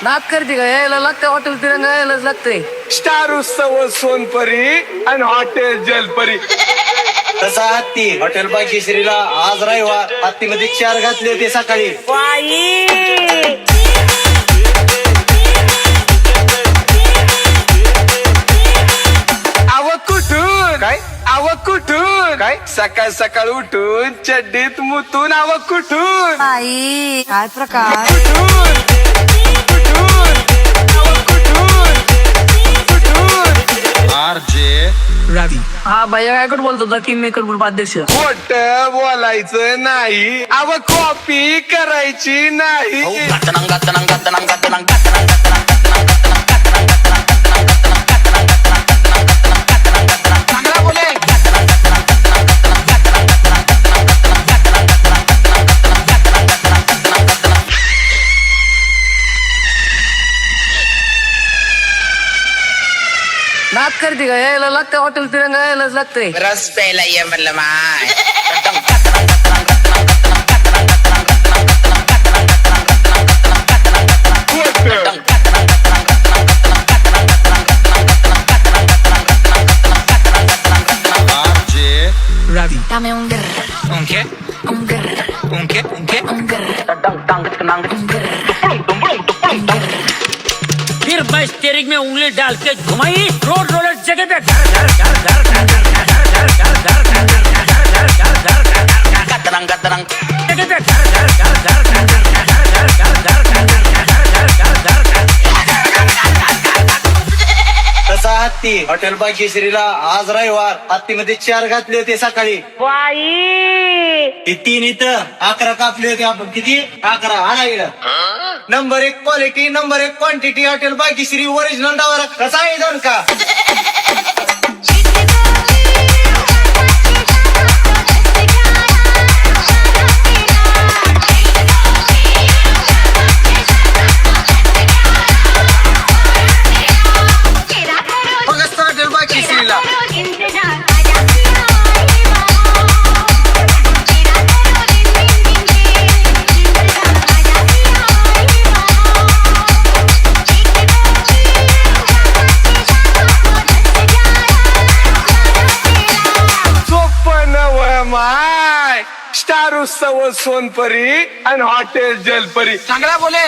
नाद करते का? यायला लागतं हॉटेल तिरंगा, यायलाच लागतंय. स्टार उत्सव सोनपरी आणि हॉटेल जलपरी. तसा हत्ती हॉटेल भाग्यश्रीला आज रविवार हत्तीमध्ये 4 घातले होते सकाळी. आव कुठून काय? आव कुठून काय? सकाळ सकाळ उठून चड्डीत मुतून आव कुठून? आई काय प्रकार? कुठून? कुठून? आव कुठून? कुठून? आरजे रवि हा भैया काय कुठं बोलतो? किंग मेकर ग्रुप अध्यक्ष. खोट बोलायचं नाही. आव कॉपी करायची नाही. नाद करते का? यायला लागतं हॉटेल तिरंगा, यायलाच लागतंय. रस प्यायला ये म्हणलं माय. RJ Ravi Dame un grr, un qué un grr, un qué un qué un grr, un grr. फिर मैं स्टीयरिंग में उंगली डाल के घुमाई, रोड रोलर जगह पे घर घर घर घर घर घर घर घर घर घर घर घर घर घर घर गतरंग गतरंग जगह पे घर घर घर घर घर घर घर घर घर घर घर तसा हत्ती हॉटेल भाग्यश्रीला आज रविवार हत्तीमध्ये 4 घातले होते सकाळी. ती 3 इथं 11 कापले होते आपण. किती? 11. आणा इकडं. Number 1 quality, number 1 quantity hotel Bhagyashree original डावर. कसा आहे दोन का? फक्त हॉटेल भाग्यश्रीला. माय स्टार उत्सव सोनपरी आणि हॉटेल जलपरी. चांगला बोले.